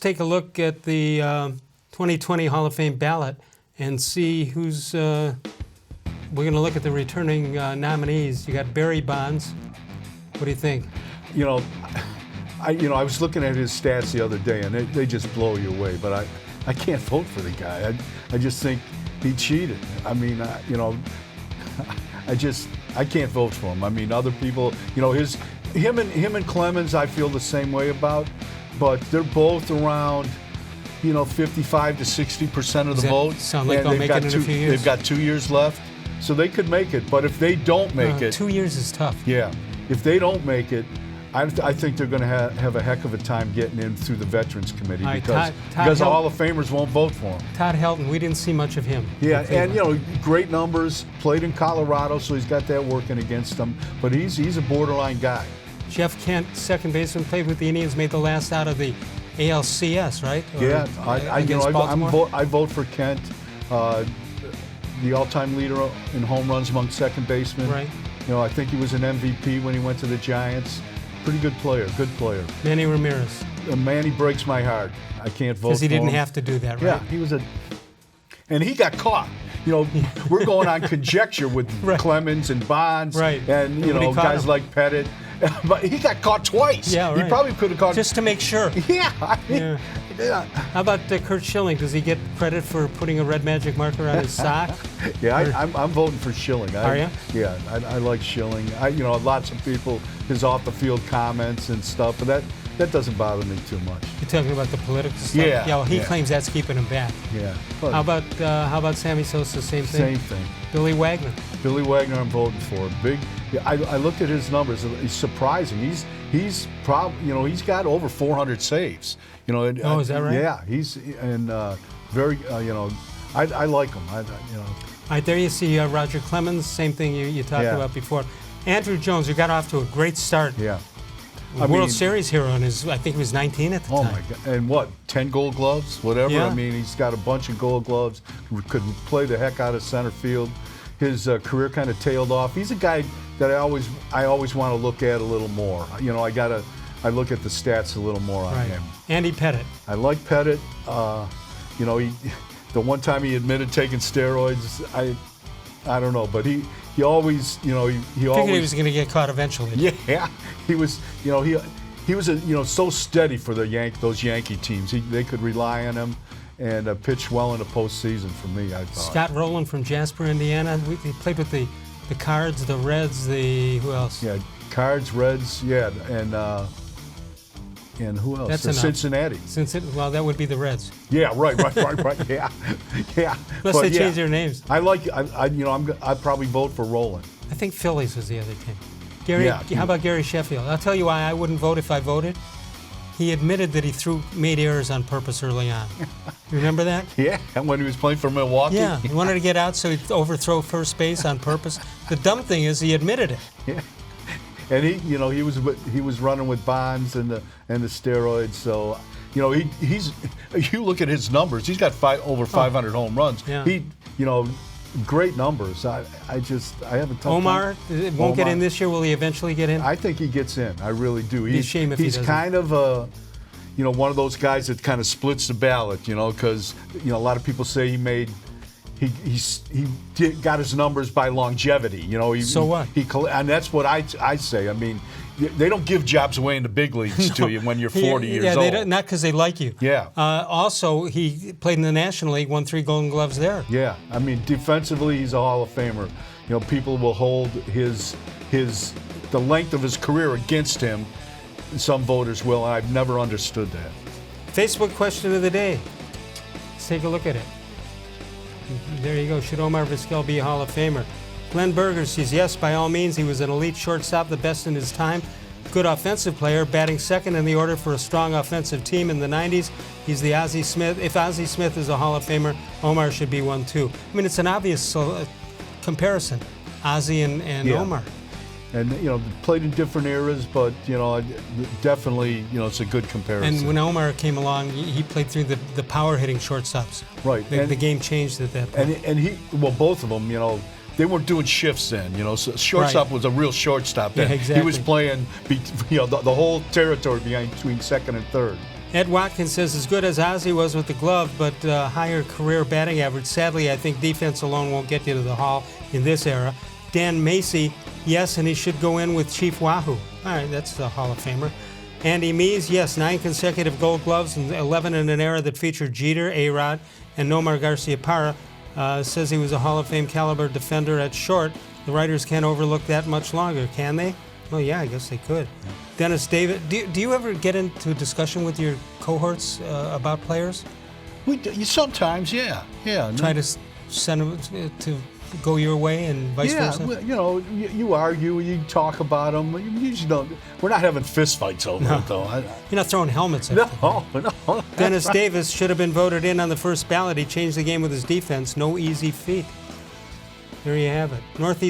take a look at the 2020 Hall of Fame ballot and see who's. We're going to look at the returning nominees. You got Barry Bonds. What do you think? I was looking at his stats the other day, and they just blow you away. But I can't vote for the guy. I just think he cheated. I mean, I can't vote for him. I mean, other people, him and Clemens, I feel the same way about, but they're both around, 55 to 60% of the vote. Sound like they'll make it in a few years? They've got 2 years left, so they could make it. But if they don't make it, 2 years is tough. Yeah, if they don't make it, I think they're going to have a heck of a time getting in through the Veterans Committee because the Hall of Famers won't vote for him. Todd-Helton, we didn't see much of him. Yeah, and great numbers. Played in Colorado, so he's got that working against him. But he's a borderline guy. Jeff Kent, second baseman, played with the Indians, made the last out of the ALCS, right? Yeah, I vote for Kent, the all-time leader in home runs among second basemen. Right. I think he was an MVP when he went to the Giants. Pretty good player, Manny-Ramirez. Manny breaks my heart. I can't vote for him. Because he didn't have to do that, right? Yeah, he was and he got caught. We're going on conjecture with Clemens and Bonds and, guys like Pettitte. But he got caught twice. Yeah, right. He probably could have caught... Just to make sure. Yeah. How about curt-schilling? Does he get credit for putting a red magic marker on his sock? Yeah, I'm voting for Schilling. Are you? Yeah, I like Schilling. Lots of people, his off-the-field comments and stuff, but that doesn't bother me too much. You're talking about the political stuff? Yeah. Yeah, well, he claims that's keeping him back. Yeah. How about Sammy-Sosa? Same thing? Same thing. Billy-Wagner? Billy-Wagner I'm voting for. I looked at his numbers. He's surprising. He's probably, he's got over 400 saves. Oh, is that right? Yeah, he's very, I like him. All right, there you see Roger-Clemens, same thing you talked about before. Andruw-Jones, who got off to a great start. Yeah. World Series hero, I think he was 19 at the time. Oh my God! And what? 10 Gold Gloves, whatever. Yeah. I mean, he's got a bunch of Gold Gloves. Could play the heck out of center field. His career kind of tailed off. He's a guy that I always want to look at a little more. I look at the stats a little more on him. Andy-Pettitte. I like Pettitte. The one time he admitted taking steroids, I don't know, but he always, he always figured he was going to get caught eventually. Yeah, he was, he was so steady for those Yankee teams. They could rely on him and pitched well in the postseason for me, I thought. Scott-Rolen from Jasper, Indiana. He played with the Cards, the Reds, who else? Yeah, Cards, Reds, and who else? That's Cincinnati. Well, that would be the Reds. Yeah, right. Yeah. Unless they change their names. I'd probably vote for Rolen. I think Phillies was the other team. How about Gary-Sheffield? I'll tell you why I wouldn't vote if I voted. He admitted that he made errors on purpose early on. You remember that? Yeah, and when he was playing for Milwaukee. Yeah, he wanted to get out so he'd overthrow first base on purpose. The dumb thing is he admitted it. Yeah. And he was running with Bonds and the steroids. So he's you look at his numbers. He's got over 500 home runs. Yeah. Great numbers. I have a tough Omar won't get in this year. Will he eventually get in? I think he gets in. I really do. It'd be a shame if he doesn't. He's kind of one of those guys that kind of splits the ballot. Because a lot of people say he got his numbers by longevity. So what? And that's what I say. I mean, they don't give jobs away in the big leagues to you when you're 40 years old. Yeah, not because they like you. Yeah. Also, he played in the National League, won 3 Golden Gloves there. Yeah. I mean, defensively, he's a Hall of Famer. People will hold the length of his career against him. Some voters will, and I've never understood that. Facebook question of the day. Let's take a look at it. There you go. Should Omar Vizquel be a Hall of Famer? Glenn Berger says yes, by all means. He was an elite shortstop, the best in his time. Good offensive player, batting second in the order for a strong offensive team in the 90s. He's the Ozzie Smith. If Ozzie Smith is a Hall of Famer, Omar should be one too. I mean, it's an obvious comparison, Ozzie and Omar. And, played in different eras, but, definitely, it's a good comparison. And when Omar came along, he played through the power-hitting shortstops. Right. The game changed at that point. And both of them, they weren't doing shifts then, so shortstop was a real shortstop then. Yeah, exactly. He was playing, the whole territory between second and third. Ed Watkins says as good as Ozzie was with the glove, but higher career batting average. Sadly, I think defense alone won't get you to the Hall in this era. Dan Macy, yes, and he should go in with Chief Wahoo. All right, that's the Hall of Famer. Andy Mees, yes, 9 consecutive Gold Gloves and 11 in an era that featured Jeter, A-Rod, and Nomar Garcia-Parra. Says he was a Hall of Fame caliber defender at short. The writers can't overlook that much longer, can they? Well, yeah, I guess they could. Yeah. Dennis David, do you ever get into a discussion with your cohorts about players? Sometimes, yeah. Try to send them to go your way and vice versa? Yeah, you argue, you talk about them. You usually don't. We're not having fist fights over it, though. You're not throwing helmets at them. No. Dennis Davis should have been voted in on the first ballot. He changed the game with his defense. No easy feat. There you have it. Northeast.